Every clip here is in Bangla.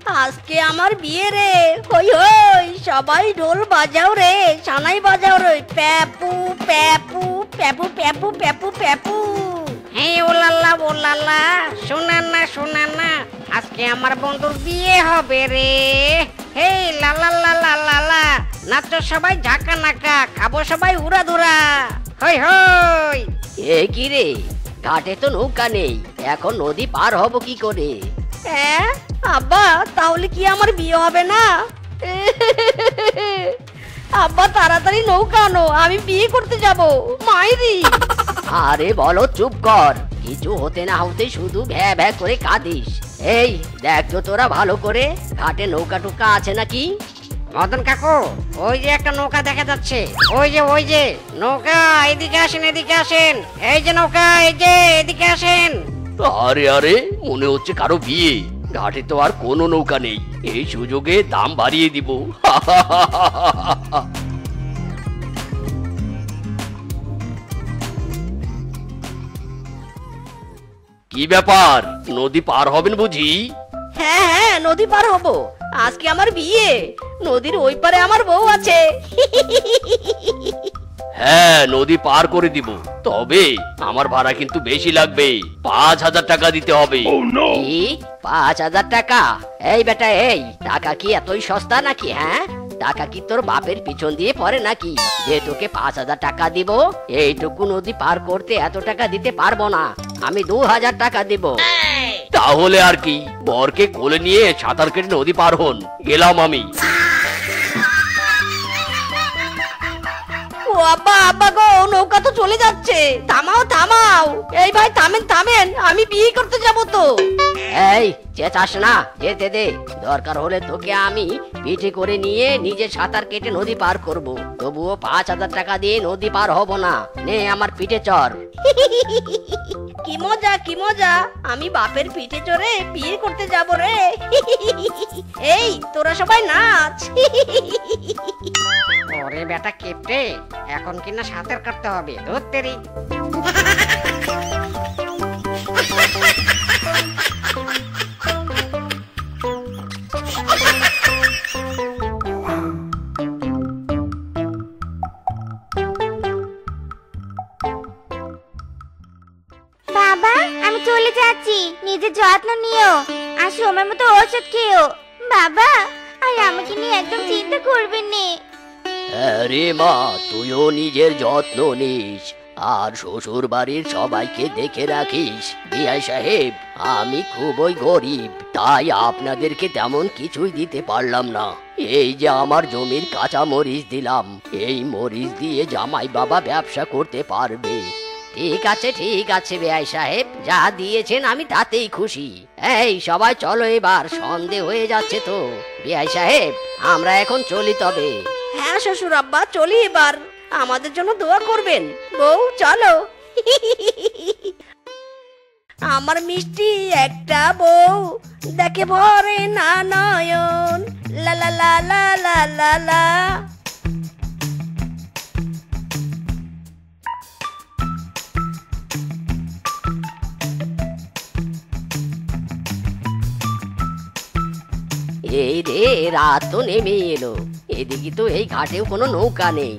আজকে আমার বিয়ে রে। হই হই, সবাই ঢোল বাজাও রে, সানাই বাজাও রে। প্যাপু প্যাপু প্যাপু প্যাপু প্যাপু প্যাপু। হে ওলাল্লা, শোনান না, আজকে আমার বন্ধুর বিয়ে হবে রে। হে লালা, নাচো সবাই ঝাঁকা নাকা, খাবো সবাই উড়াধুরা। হই হই। এ কি রে, ঘাটে তো নৌকা নেই, এখন নদী পার হব কি করে? হ্যাঁ আব্বা, তাহলে কি আমার বিয়ে হবে না? আব্বা তাড়াতাড়ি নৌকা আনো, আমি বিয়ে করতে যাব। মাইরি। আরে বলো চুপ কর, কিছু হতে না হতে শুধু ভ্যা ভ্যা করে কাঁদিস। এই দেখ তো তোরা ভালো করে, ঘাটে নৌকা টুকা আছে নাকি? মদন কাকু, ওই যে একটা নৌকা দেখা যাচ্ছে, ওই যে নৌকা। এদিকে আসেন, এই যে নৌকা, এই যে এদিকে আসেন। আরে আরে, মনে হচ্ছে কারো বিয়ে। ঘাটে তো আর কোনো নৌকা নেই, এই সুযোগে দাম বাড়িয়ে দিব। কি ব্যাপার, নদী পার হবেন বুঝি? হ্যাঁ হ্যাঁ, নদী পার হব। আজকে আমার বিয়ে, নদীর ওই পারে আমার বউ আছে। হ্যাঁ, নদী পার করে দিব, তবে আমার ভাড়া কিন্তু বেশি লাগবে। 5,000 টাকা দিতে হবে। 5,000 টাকা? এই বেটা, এই টাকা কি এতই সস্তা নাকি? হ্যাঁ, টাকা কি তোর বাপের পিছন দিয়ে পড়ে নাকি যে তোকে 5,000 টাকা দিব? এইটুকু নদী পার করতে এত টাকা দিতে পারবো না, আমি 2,000 টাকা দিব। তাহলে আর কি, বরকে কোলে নিয়ে সাঁতার কেটে নদী পার হন, গেলাম আমি। ও আব্বা, আব্বা গো, নৌকা তো চলে যাচ্ছে। থামাও। এই ভাই থামেন, আমি বিয়ে করতে যাব তো। এই চেঁচাস না, যেতে দে। দরকার হলে তোকে আমি পিঠে করে নিয়ে নিজে সাঁতার কেটে নদী পার করব, তবুও 5,000 টাকা দিয়ে নদী পার হব না। নে আমার পিঠে চড়। কি মজা, আমি বাপের পিঠে চড়ে বিয়ে করতে যাব রে। এই তোরা সবাই নাচ। ওরে বেটা কেপটে, এখন কিনা সাঁতার কাটতে হবে, ধরতেরি। বাবা, আমি চলে যাচ্ছি, নিজের যত্ন নিও, আর সময় মতো ওষুধ খেও। বাবা, আর আমাকে নিয়ে একদম চিন্তা করবেন না। আরে মা, তুইও নিজের যত্ন নিস, আর শ্বশুর বাড়ির সবাইকে দেখে রাখিস। বিআই সাহেব, আমি খুবই গরিব, তাই আপনাদেরকে তেমন কিছুই দিতে পারলাম না। এই যে আমার জমির কাঁচা মরিচ দিলাম, এই মরিচ দিয়ে জামাই বাবা ব্যবসা করতে পারবে। ঠিক আছে বিআই সাহেব, যা দিয়েছেন আমি তাতেই খুশি। এই সবাই চলো, এবার সন্দেহ হয়ে যাচ্ছে তো। বিআই সাহেব, আমরা এখন চলি তবে। হ্যাঁ শ্বশুর আব্বা, চলি এবার। আমাদের জন্য দোয়া করবেন। বউ চলো। আমার মিষ্টি একটা বউ, দেখে ভরে না নয়ন। লা লা লা লা লা লা লা। এই রে, রাত তো নেমে এলো, এদিকে তো এই ঘাটেও কোনো নৌকা নেই।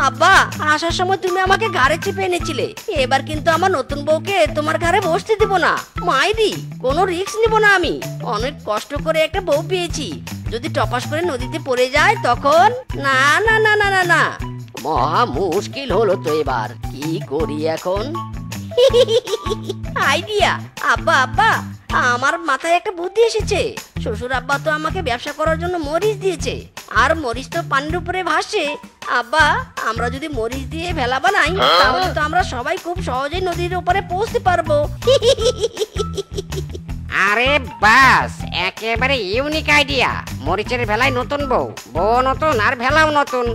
আব্বা, আসার সময় তুমি আমাকে ঘাড়ে চেপে এনেছিলে, এবার কিন্তু আমার নতুন বউকে তোমার ঘাড়ে বসতে দিব না। মাইরি, কোনো রিস্ক নিব না আমি। অনেক কষ্ট করে একটা বউ পেয়েছি, যদি টপাস করে নদীতে পড়ে যায় তখন? না না না না না না। মহা মুশকিল হলো তো, এবার কি করি এখন? আইডিয়া। আব্বা, আমার মাথায় একটা বুদ্ধি এসেছে। শ্বশুর আব্বা তো আমাকে ব্যবসা করার জন্য মরিচ দিয়েছে, আর মরিচ তো পানির উপরে ভাসে। আব্বা, আমরা যদি মরিচ দিয়ে ভেলা বানাই, তাহলে তো আমরা সবাই খুব সহজেই নদীর উপরে পৌঁছতে পারবো। আরে বাস, একেবারে ইউনিক আইডিয়া। মরিচের ভেলায় নতুন বউ, বউ নতুন আর ভেলাও নতুন।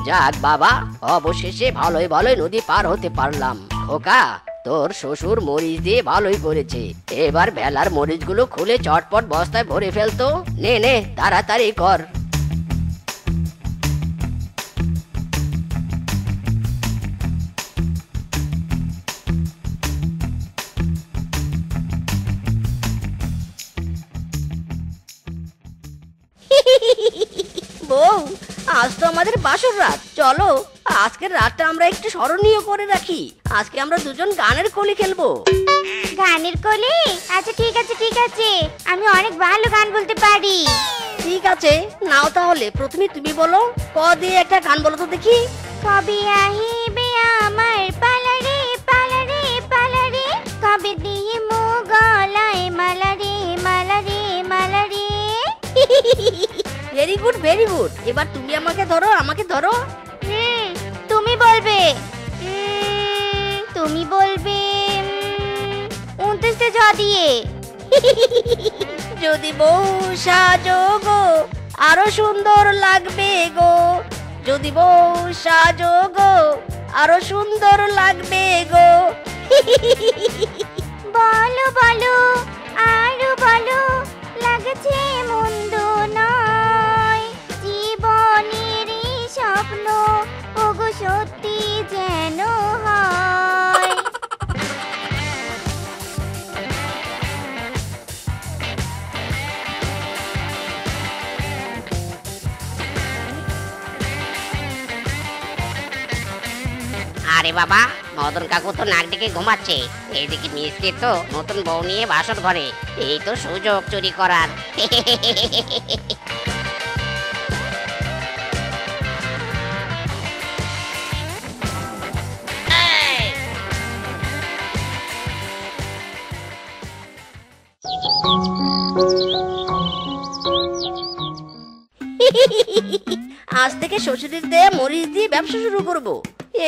যাক বাবা, অবশেষে ভালোই ভালোই নদী পার হতে পারলাম। খোকা, তোর শ্বশুর মরিচ দিয়ে ভালোই করেছে। এবার ভেলার মরিচগুলো খুলে চটপট বস্তায় ভরে ফেলতো। নে নে তাড়াতাড়ি কর। বউ, আজ তো আমাদের বাসর রাত, চলো আজকের রাতটা আমরা একটু স্মরণীয় করে রাখি। আজকে আমরা দুজন গানের কলি খেলবো। গানের কলি? আচ্ছা ঠিক আছে ঠিক আছে, আমি অনেক ভালো গান বলতে পারি। ঠিক আছে, নাও তাহলে প্রথমে তুমি বলো। ক দিয়ে একটা গান বলো তো দেখি। কবে আহিবে আমার পালারে পালারে পালারে, কবে দিয়ে মো গলায় মালারে মালারে মালারে। Very good very good. এবার তুমি আমাকে ধরো, আমাকে ধরো। তুমি বলবে, তুমি বলবে 29 জ দিয়ে। যদি বউ সাজো গো আরো সুন্দর লাগবে গো, যদি বউ সাজো গো আরো সুন্দর লাগবে গো। বলো বলো আরো বলো, লাগছে মন্দ নয়, জীবনের এই স্বপ্ন ওগো সত্যি যেন হয়। আরে বাবা, মদন কাকু তো নাক ডেকে ঘুমাচ্ছে, এইদিকে মিসকে তো নতুন বউ নিয়ে বাসর ঘরে। এই তো সুযোগ চুরি করার। আজ থেকে শ্বশুরের দেয়া মরিচ দিয়ে ব্যবসা শুরু করব।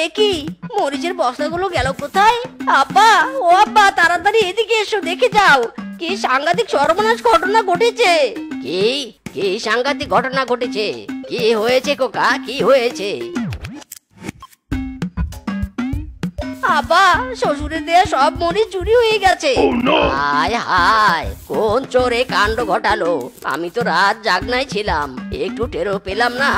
এ কি, মরিচের বস্তাগুলো গেল কোথায়? আব্বা, ও আব্বা, তাড়াতাড়ি এদিকে এসো, দেখে যাও কি সাংঘাতিক সর্বনাশ ঘটনা ঘটেছে। কি কি সাংঘাতিক ঘটনা ঘটেছে? কি হয়েছে খোকা, কি হয়েছে? আব্বা, শ্বশুরের দেয়া সব মরিচ চুরি হয়ে গেছে। হায় হায়, কোন চোরে কাণ্ড ঘটালো? আমি তো রাত জাগনায় ছিলাম, একটু টেরও পেলাম না।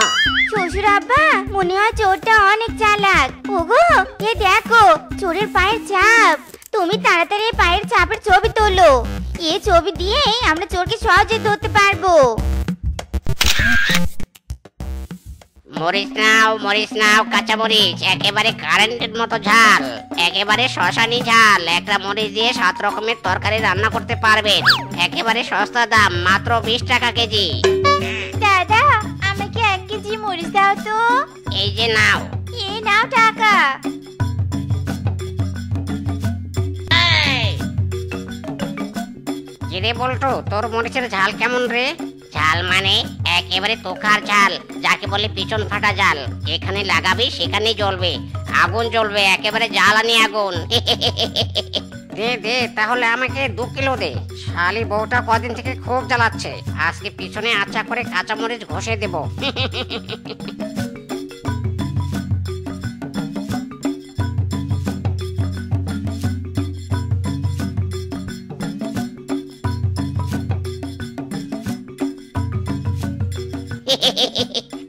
শ্বশুর আব্বা, মনে হয় চোরটা অনেক চালাক। ওগো, এ দেখো চোরের পায়ের ছাপ। তুমি তাড়াতাড়ি এই পায়ের ছাপের ছবি তোলো, এই ছবি দিয়ে আমরা চোরকে সহজে ধরতে পারবো। মরিচ নাও কাঁচা মরিচ, একেবারে কারেন্টের মতো ঝাল, একেবারে শ্মশানি ঝাল। একটা মরিচ দিয়ে 7 রকমের তরকারি রান্না করতে পারবেন। একেবারে সস্তা দাম, মাত্র 20 টাকা কেজি। দাদা, আমাকে 1 কেজি মরিচ দাও তো। এই যে নাও। এই নাও টাকা। কিরে বলতো, তোর মরিচের ঝাল কেমন রে? ঝাল মানে একেবারে তোকার ঝাল, যাকে বলে পিছন ফাটা ঝাল। এখানে লাগাবি সেখানেই জ্বলবে, আগুন জ্বলবে, একেবারে জ্বালানি আগুন। দে দে তাহলে আমাকে 2 কিলো দে। শালি বউটা কদিন থেকে খুব জ্বালাচ্ছে, আজকে পিছনে আচ্ছা করে কাঁচামরিচ ঘষে দেব।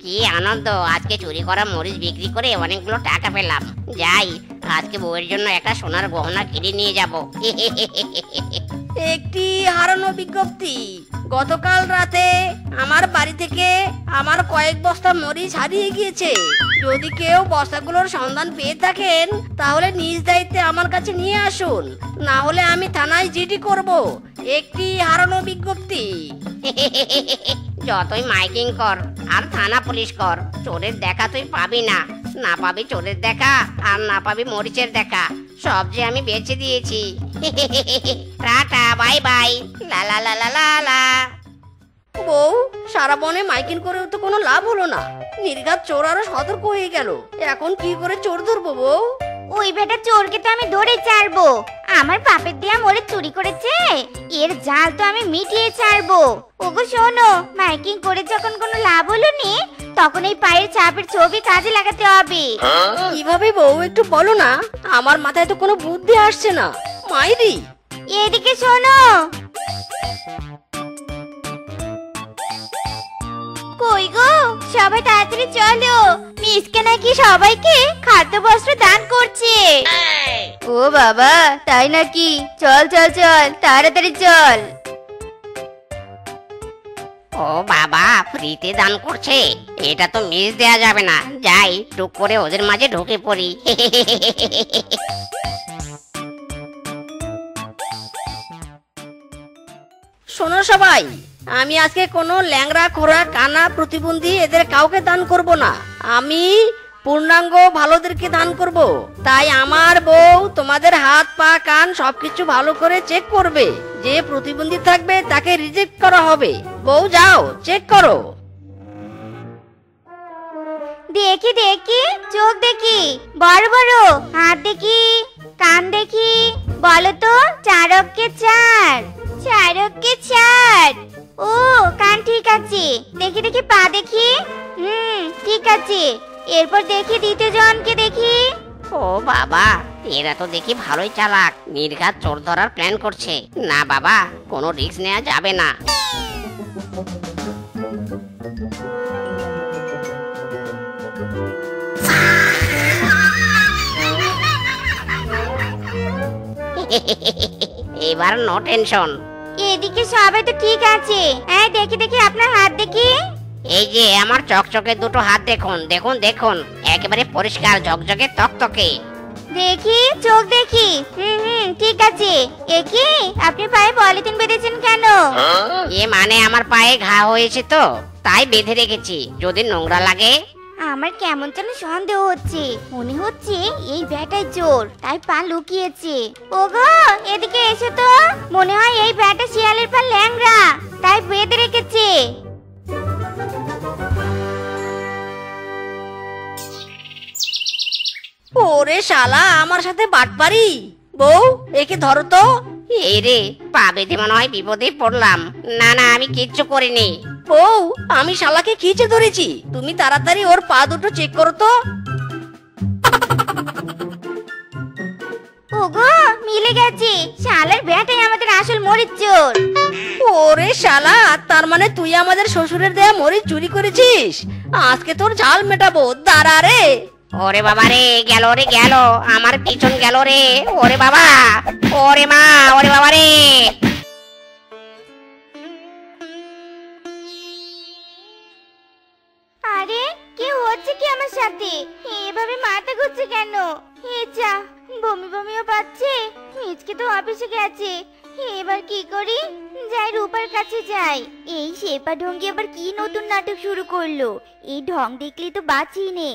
কি আনন্দ, আজকে চুরি করা মরিচ বিক্রি করে অনেকগুলো টাকা পেলাম। যাই, আজকে বউয়ের জন্য একটা সোনার গহনা কিনে নিয়ে যাব। একটি হারানো বিজ্ঞপ্তি। গতকাল রাতে আমার বাড়ি থেকে আমার কয়েক বস্তা মরিচ হারিয়ে গিয়েছে। যদি কেউ বস্তাগুলোর সন্ধান পেয়ে থাকেন তাহলে নিজ দায়িত্বে আমার কাছে নিয়ে আসুন, না হলে আমি থানায় জিডি করব। একটি হারানো বিজ্ঞপ্তি। যতই মাইকিং কর আর থানা পুলিশ কর, চোরের দেখা তুই পাবি না। না পাবি চোরের দেখা, আর না পাবি মরিচের দেখা। সব যে আমি বেচে দিয়েছি। টাটা বাই বাই, লা লা লা লা লা লা। বউ, সারা বনে মাইকিং করেও তো কোনো লাভ হলো না। নির্ঘাত চোর আরো সতর্ক হয়ে গেল। এখন কি করে চোর ধরবো বউ? ওই বেটা চোরকে তো আমি ধরে ছাড়বো। আমার পাপের দিয়া মোরে চুরি করেছে, এর জাল তো আমি মিটিয়ে ছাড়বো। ওগো শোনো, মাইকিং করে যখন কোনো লাভ হলো নি, তখন এই পায়ের ছাপের ছবি কাজে লাগাতে হবে। কিভাবে বউ একটু বলো না, আমার মাথায় তো কোনো বুদ্ধি আসছে না। মাইরি, এদিকে শোনো। কই গো, সবাই তাড়াতাড়ি চলো, মিসকে নাকি সবাইকে খাদ্য বস্ত্র দান করছে। ও বাবা, তাই নাকি? চল চল চল, তাড়াতাড়ি চল। ও বাবা, ফ্রিতে দান করছে, এটা তো মিস দেয়া যাবে না। যাই, টুক করে ওদের মাঝে ঢুকে পড়ি। শোনো সবাই, আমি আজকে কোনো ল্যাংড়া খোরা কানা প্রতিবন্ধী এদের কাউকে দান করব না। আমি পূর্ণাঙ্গ ভালোদেরকে দান করব। তাই আমার বউ তোমাদের হাত পা কান সবকিছু ভালো করে চেক করবে। যে প্রতিবন্ধী থাকবে তাকে রিজেক্ট করা হবে। বউ যাও, চেক করো। দেখি দেখি, চোখ দেখি, বড় বড় হাত দেখি, কান দেখি। বলো তো, 4 অক্ষে 4, 4 অক্ষে 4। ও, কান ঠিক আছে। দেখি দেখি পা দেখি, ঠিক আছে। এরপর দেখি দ্বিতীয় জনকে দেখি। ও বাবা, এরা তো দেখি ভালোই চালাক, নির্ঘাত চোর ধরার প্ল্যান করছে। না বাবা, কোনো রিস্ক নেওয়া যাবে না। এবার নো টেনশন। এদিকে সবাই তো ঠিক আছে। হ্যাঁ, দেখি দেখি আপনার হাত দেখি। এই যে আমার চকচকে দুটো হাত দেখুন, দেখুন দেখুন, একেবারে পরিষ্কার, ঝকঝকে, তকতকে। দেখি, চোখ দেখি, ঠিক আছে। একি, আপনি পায়ে পলিথিন বেঁধেছেন কেন? এ মানে আমার পায়ে ঘা হয়েছে তো, তাই বেঁধে রেখেছি, যদি নোংরা লাগে। আমার কেমন যেন সন্দেহ হচ্ছে, মনে হচ্ছে এই ব্যাটাই চোর, তাই পা লুকিয়েছে। ওগো, এদিকে এসো তো। মনে হয় এই ব্যাটা শিয়ালের পা ল্যাংড়া, তাই বেঁধে রেখেছে। ওরে শালা, আমার সাথে বাটপারি। বউ, একে ধরো তো। এই রে, পা বেঁধে মনে হয় বিপদে পড়লাম। না না, আমি কিচ্ছু করিনি। বউ, আমি শালাকে খিচে ধরেছি। তুমি তাড়াতাড়ি ওর পা দুটো চেক করো তো। ওগো, মিলে গেছে, শালার ব্যাটাই আমাদের আসল মরিচ চোর। ওরে শালা, তার মানে তুই আমাদের শ্বশুরের দেয়া মরিচ চুরি করেছিস। আজকে তোর ঝাল মেটাবো, দাঁড়া রে। ওরে বাবা রে, গেল রে গেল, আমার পিছন গেল রে। ওরে বাবা, ওরে মা, ওরে বাবা রে। আরে, কি হচ্ছে কি আমার সাথে? এভাবে মাথা ঘুরছে কেন? যা, বমি বমিও পাচ্ছে। মিচকে তো অফিসে গেছে, এবার কি করি? যাই, রূপার কাছে যাই। এই শেপা ঢঙ্গি আবার কি নতুন নাটক শুরু করলো? এই ঢং দেখলে তো বাঁচি নে।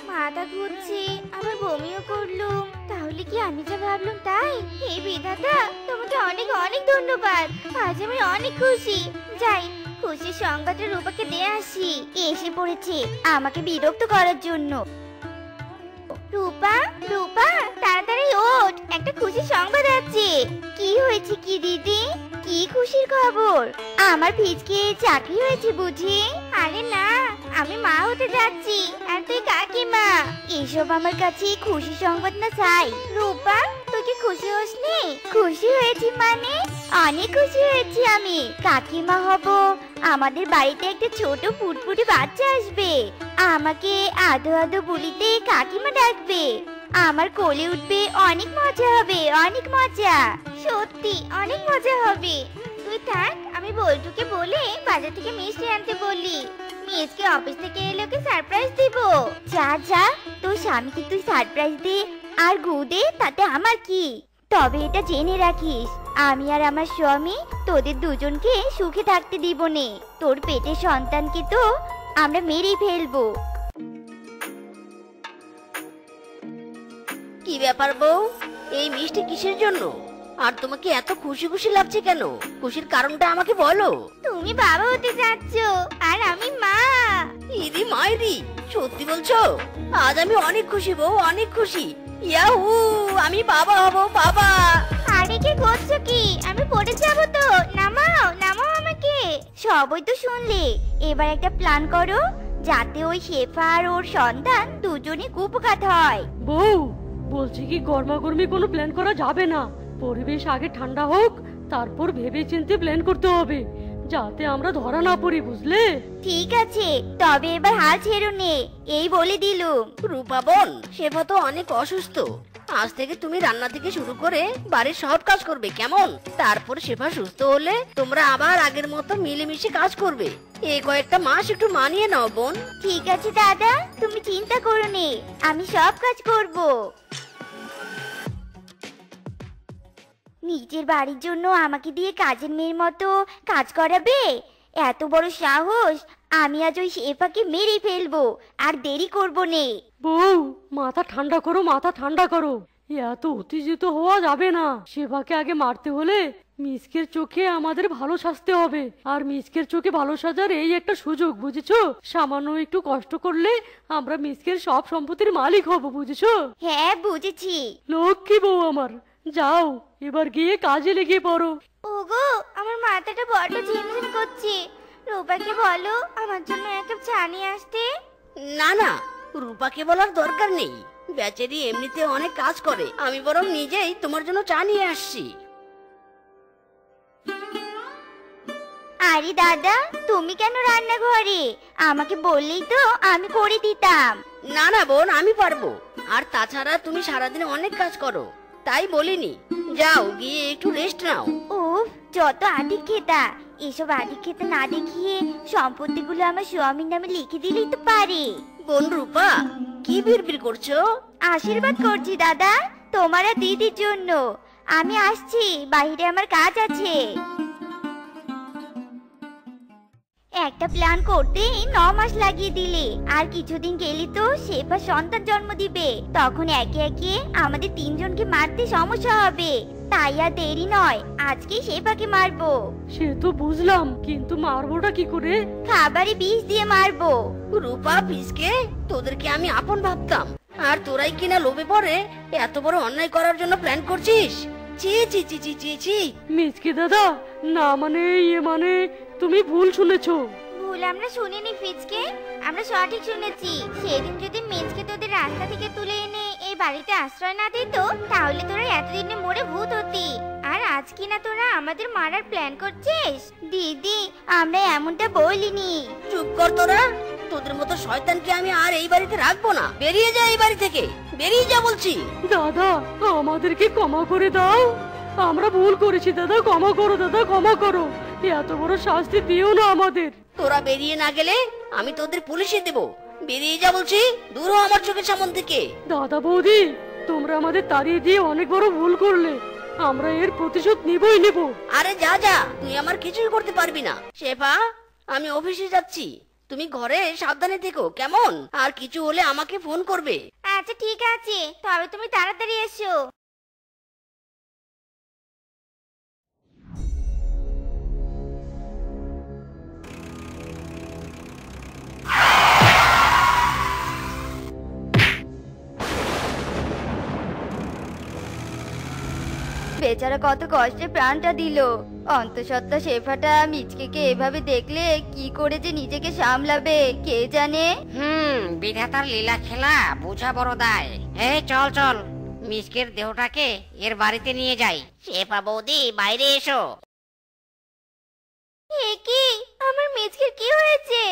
মাথা ঘুরছে, আবার বমিও করলো। তাহলে কি আমি যা ভাবলাম তাই? হে বিধাতা, তোমাকে অনেক অনেক ধন্যবাদ। আজ আমি অনেক খুশি। যাই, খুশির সংবাদটা রূপাকে দিয়ে আসি। এসে পড়েছে আমাকে বিরক্ত করার জন্য। রূপা, রূপা, তাড়াতাড়ি ওঠ, একটা খুশির সংবাদ আছে। কি হয়েছে কি দিদি? কি খুশির খবর? আমার ফিজকে চাকরি হয়েছে বুঝি? আরে না, আমি মা হতে যাচ্ছি, আর তুই কাকিমা। এসব আমার কাছে খুশি সংবাদ না চাই। রূপা, তুই কি খুশি হসনি? খুশি হয়েছি মানে? অনেক খুশি হয়েছি আমি। কাকিমা হব, আমাদের বাড়িতে একটা ছোট ফুটফুটে বাচ্চা আসবে। আমাকে আদো আদো বলিতে কাকিমা ডাকবে। আমার কোলে উঠবে, অনেক মজা হবে, অনেক মজা। সত্যি অনেক মজা হবে। তুই থাক, আমি বল্টুকে বলে বাজার থেকে মিষ্টি আনতে বলি। মিসকে অফিস থেকে এলে ওকে সারপ্রাইজ দিব। যা যা, তোর স্বামীকে তুই সারপ্রাইজ দে আর গু দে, তাতে আমার কি। তবে এটা জেনে রাখিস, আমি আর আমার স্বামী তোদের দুজনকে সুখে থাকতে দিব নে। তোর পেটের সন্তানকে তো আমরা মেরেই ফেলবো। কি ব্যাপার বউ, এই মিষ্টি কিসের জন্য? আর তোমাকে এত খুশি খুশি লাগছে কেন? খুশির কারণটা আমাকে বলো। তুমি বাবা হতে যাচ্ছ আর আমি মা। মাইরি, সত্যি বলছো? আজ আমি অনেক খুশি বউ, অনেক খুশি। ইয়াহু, আমি বাবা হব, বাবা। আরে কি করছো কি? আমি পড়ে যাব তো। নামাও নামাও আমাকে। সবই তো শুনলে, এবার একটা প্ল্যান করো যাতে ওই শেফা আর ওর সন্তান দুজনই কুপকাত হয়। বউ, বলছি কি গরমাগরমি কোনো প্ল্যান করা যাবে না। পরিবেশ আগে ঠান্ডা হোক, তারপর ভেবে চিন্তে প্ল্যান করতে হবে, যাতে আমরা ধরা না পড়ি, বুঝলে? ঠিক আছে, তবে এবার হাল ছেড়ো নে, এই বলে দিলুম। রূপা বোন, শেফা তো অনেক অসুস্থ। আজ থেকে তুমি রান্না থেকে শুরু করে বাড়ির সব কাজ করবে, কেমন? তারপর শেফা সুস্থ হলে তোমরা আবার আগের মতো মিলেমিশে কাজ করবে। এই কয়েকটা মাস একটু মানিয়ে নাও বোন। ঠিক আছে দাদা, তুমি চিন্তা করো নে, আমি সব কাজ করব। নিজের বাড়ির জন্য আমাকে দিয়ে কাজের মেয়ের মতো কাজ করাবে? এত বড় সাহস! আমি আজ ওই শেফাকে মেরে ফেলবো, আর দেরি করব নে। বউ, মাথা ঠান্ডা করো, মাথা ঠান্ডা করো। এত উত্তেজিত হওয়া যাবে না। সেবাকে আগে মারতে হলে মিসকের চোখে আমাদের ভালো সাজতে হবে, আর মিসকের চোখে ভালো সাজার এই একটা সুযোগ, বুঝেছো? সামান্য একটু কষ্ট করলে আমরা মিসকের সব সম্পত্তির মালিক হব, বুঝেছো? হ্যাঁ, বুঝেছি। লক্ষ্মী বউ আমার, যাও এবার গিয়ে কাজে লেগে পড়ো। ওগো, আমার মাথাটা বড্ড ঝিমঝিম করছে। রূপাকে বলো আমার জন্য এক কাপ চা নিয়ে আসতে। না না, রূপাকে বলার দরকার নেই, বেচারি এমনিতে অনেক কাজ করে। আমি বরং নিজেই তোমার জন্য চা নিয়ে আসছি। আরে দাদা, তুমি কেন রান্নাঘরে? আমাকে বললেই তো আমি করে দিতাম। না না বোন, আমি পারবো। আর তাছাড়া তুমি সারাদিন অনেক কাজ করো, তাই বলিনি। যাও গিয়ে একটু রেস্ট নাও। উফ, যত আদিক খেতা! এসব আদিক খেতা না দেখিয়ে সম্পত্তিগুলো আমার স্বামীর নামে লিখে দিলেই তো পারে। বোন রূপা, কি বিড়বিড় করছো? আশীর্বাদ করছি দাদা, তোমার আর দিদির জন্য। আমি আসছি, বাইরে আমার কাজ আছে। একটা প্ল্যান করতেই 9 মাস লাগিয়ে দিলে, আর কিছুদিন গেলি তো শেফা সন্তান জন্ম দিবে। তখন একে একে আমাদের 3 জনকে মারতে সমস্যা হবে। তাই আর দেরি নয়, আজকে শেফাকে মারবো। সে তো বুঝলাম, কিন্তু মারবোটা কি করে? খাবারে বিষ দিয়ে মারবো। রূপা পিসকে তোদেরকে আমি আপন ভাবতাম, আর তোরাই কিনা লোভে পড়ে এত বড় অন্যায় করার জন্য প্ল্যান করছিস। চি চি চি চি চি চি। মিসকে দাদা, না মানে মানে তুমি ভুল শুনেছো। ভুল আমরা শুনিনি ফিজকে, আমরা সঠিক শুনেছি। সেদিন যদি মিজকে তোদের রাস্তা থেকে তুলে এনে এই বাড়িতে আশ্রয় না দিত, তাহলে তোরা এতদিনে মরে ভূত হতি। আর আজ কিনা তোরা আমাদের মারার প্ল্যান করছিস? দিদি, আমরা এমনটা বলিনি। চুপ কর তোরা, তোদের মতো শয়তানকে আমি আর এই বাড়িতে রাখবো না। বেরিয়ে যা এই বাড়ি থেকে, বেরিয়ে যা বলছি। দাদা, আমাদেরকে ক্ষমা করে দাও, আমরা ভুল করেছি দাদা, ক্ষমা করো দাদা, ক্ষমা করো। এত বড় শাস্তি দিও না আমাদের। তোরা বেরিয়ে না গেলে আমি তোদের পুলিশে দেব। বেরিয়ে যা বলছি, দূর হ আমার চোখের সামনে থেকে। দাদা বৌদি, তোমরা আমাদের তাড়িয়ে দিয়ে অনেক বড় ভুল করলে, আমরা এর প্রতিশোধ নিবই নেব। আরে যা যা, তুই আমার কিছুই করতে পারবি না। শেফা, আমি অফিসে যাচ্ছি, তুমি ঘরে সাবধানে থেকো, কেমন? আর কিছু হলে আমাকে ফোন করবে। আচ্ছা ঠিক আছে, তবে তুমি তাড়াতাড়ি এসো। বেচারা কত কষ্টে প্রাণটা দিল। অন্তঃসত্ত্বা শেফাটা মিচকেকে এভাবে দেখলে কি করে যে নিজেকে সামলাবে কে জানে। বিধাতার লীলা খেলা বোঝা বড় দায়। এই চল চল, মিসকের দেহটাকে এর বাড়িতে নিয়ে যাই। শেফা বৌদি, বাইরে এসো। এ কি, আমার মিচকের কি হয়েছে?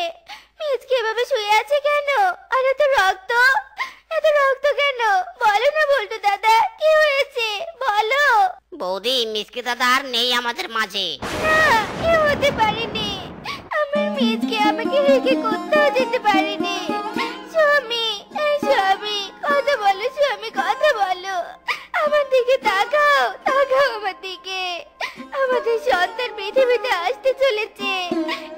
মিচকে এভাবে শুয়ে আছে কেন? আর এত রক্ত, এত রক্ত কেন? বলো না বলতো দাদা, কি হয়েছে বলো। বৌদি, মিসকে দাদা আর নেই আমাদের মাঝে। না, এ হতে পারেনি। আমার মিচকে আমাকে রেখে কোথাও যেতে পারেনি। স্বামী, স্বামী কথা বলো, স্বামী কথা বলো। আমার দিকে তাকাও, তাকাও আমার দিকে। আমাদের সন্তান পৃথিবীতে আসতে চলেছে।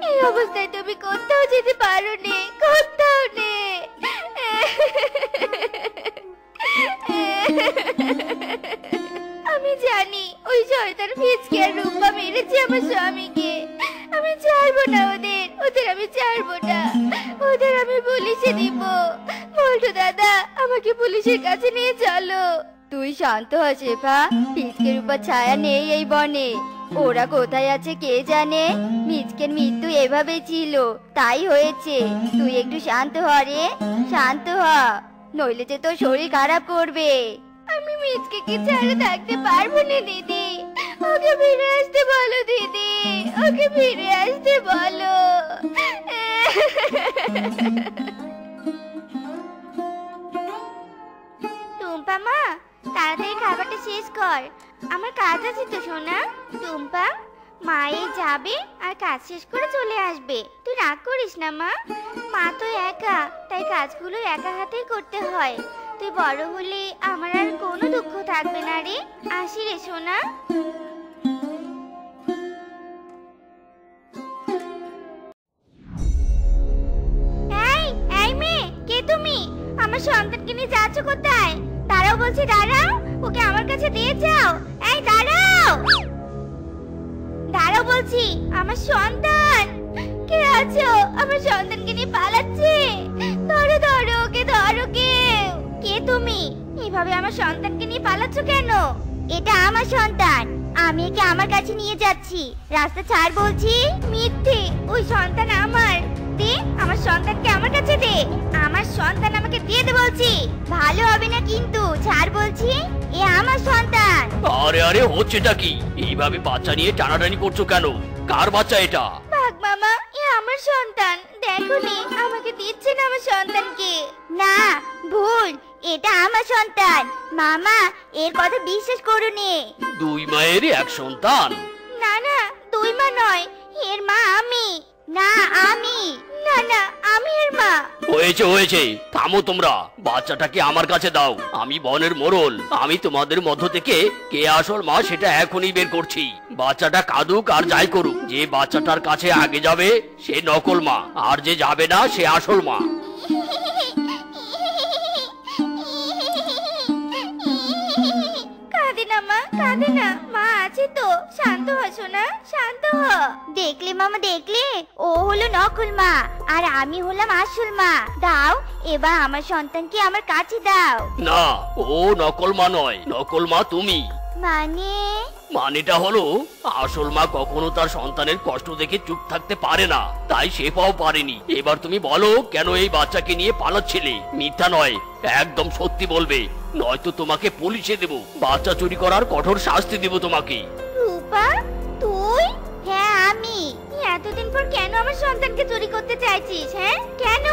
এই অবস্থায় তুমি কোথাও যেতে পারো নে, কোথাও নে। আমি জানি ওই শয়তান ফিজকে আর রূপা মেরেছে আমার স্বামীকে। আমি চাইবো না ওদের, ওদের আমি ছাড়বো না, ওদের আমি পুলিশের কাছে নিয়ে চলো। তুই শান্ত হ শেফা, মিচকের উপর ছায়া নেই এই বনে। ওরা কোথায় আছে কে জানে। মিচকের মৃত্যু এভাবেই ছিল, তাই হয়েছে। তুই একটু শান্ত হ রে, শান্ত হ, নইলে যে তোর শরীর খারাপ করবে। আমি মিচকে কি ছাড়া থাকতে পারবো না দিদি, ওকে ফিরে আসতে বলো দিদি, ওকে ফিরে আসতে বলো। টুম্পা মা, তাড়াতাড়ি খাবারটা শেষ কর, আমার কাজ আছে তো সোনা। টুম্পা, মা এই যাবে আর কাজ শেষ করে চলে আসবে, তুই রাগ করিস না মা। মা তো একা, তাই কাজগুলো একা হাতেই করতে হয়। তুই বড় হলে আমার আর কোনো দুঃখ থাকবে না রে। আসি রে সোনা। এই এই মেয়ে, কে তুমি? আমার সন্তানকে নিয়ে যাচ্ছ কোথায়? দাঁড়াও বলছি, দাঁড়াও, ওকে আমার কাছে দিয়ে যাও। এই দাঁড়াও, দাঁড়াও বলছি, আমার সন্তান। কে আছো? আমার সন্তানকে নিয়ে পালাচ্ছে। ধরো ধরো ওকে, ধরো কেউ। কে তুমি? এভাবে আমার সন্তানকে নিয়ে পালাচ্ছ কেন? এটা আমার সন্তান, আমি একে আমার কাছে নিয়ে যাচ্ছি। রাস্তা ছাড় বলছি। মিথ্যে, ওই সন্তান আমার। দে আমার সন্তানকে আমার কাছে দে। আমার সন্তান আমাকে দিয়ে দে বলছি। ভালো হবে না কিন্তু, ছাড় বলছি। এ আমার সন্তান। আরে আরে হচ্ছেটা কি? এইভাবে বাচ্চা নিয়ে টানাটানি করছো কেন? কার বাচ্চা এটা? ভাগ মামা, এ আমার সন্তান। দেখোনি আমাকে দিচ্ছে না আমার সন্তানকে। না, ভুল, এটা আমার সন্তান। মামা, এর কথা বিশ্বাস করুনি। দুই মায়ের এক সন্তান? না না, দুই মা নয়, এর মা আমি। না আমি, না না, আমি এর মা। হয়েছে হয়েছে, থামো তোমরা। বাচ্চাটাকে আমার কাছে দাও, আমি বনের মোড়ল। আমি তোমাদের মধ্য থেকে কে আসল মা সেটা এখনই বের করছি। বাচ্চাটা কাঁদুক আর যাই করুক, যে বাচ্চাটার কাছে আগে যাবে সে নকল মা, আর যে যাবে না সে আসল মা। কাঁদে না মা, কাঁদে না, মা আছে তো। শান্ত হ সোনা, শান্ত হ। দেখলে মামা, দেখলে, ও হলো নকল মা আর আমি হলাম আসল মা। দাও এবার আমার সন্তানকে আমার কাছে দাও। না, ও নকল মা নয়, নকল মা তুমি। মানে? মানেটা হলো আসল মা কখনো তার সন্তানের কষ্ট দেখে চুপ থাকতে পারে না, তাই সে পাও পারেনি। এবার তুমি বলো কেন এই বাচ্চাকে নিয়ে পালাচ্ছিলে? মিথ্যা নয়, একদম সত্যি বলবে, নয়তো তোমাকে পুলিশে দেব। বাচ্চা চুরি করার কঠোর শাস্তি দেব তোমাকে। রূপা, তুই? হ্যাঁ আমি। এতদিন পর কেন আমার সন্তানকে চুরি করতে চাইছিস? হ্যাঁ কেন?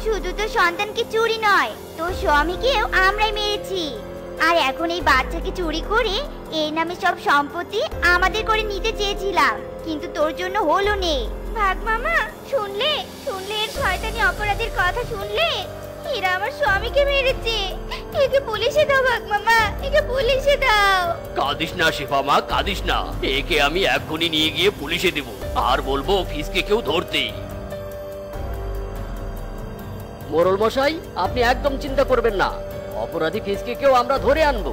শুধু তো সন্তানকে চুরি নয়, তোর স্বামীকেও আমরাই মেরেছি। আর এখন এই বাচ্চাকে চুরি করে এই নামে সব সম্পত্তি আমাদের করে নিতে চেয়েছিলাম, কিন্তু তোর জন্য হলো নে। ভাগ মামা, শুনলে শুনলে এর শয়তানি অপরাধের কথা শুনলে? এরা আমার স্বামীকে মেরেছে। একে পুলিশে দাও ভাগ মামা, একে পুলিশে দাও। কাঁদিস না শেফা মা, কাঁদিস না। একে আমি এক্ষুনি নিয়ে গিয়ে পুলিশে দেব, আর বলবো ফিসকে কেউ ধরতে। মোড়ল মশাই, আপনি একদম চিন্তা করবেন না, অপরাধী ফিসকে কেউ আমরা ধরে আনবো।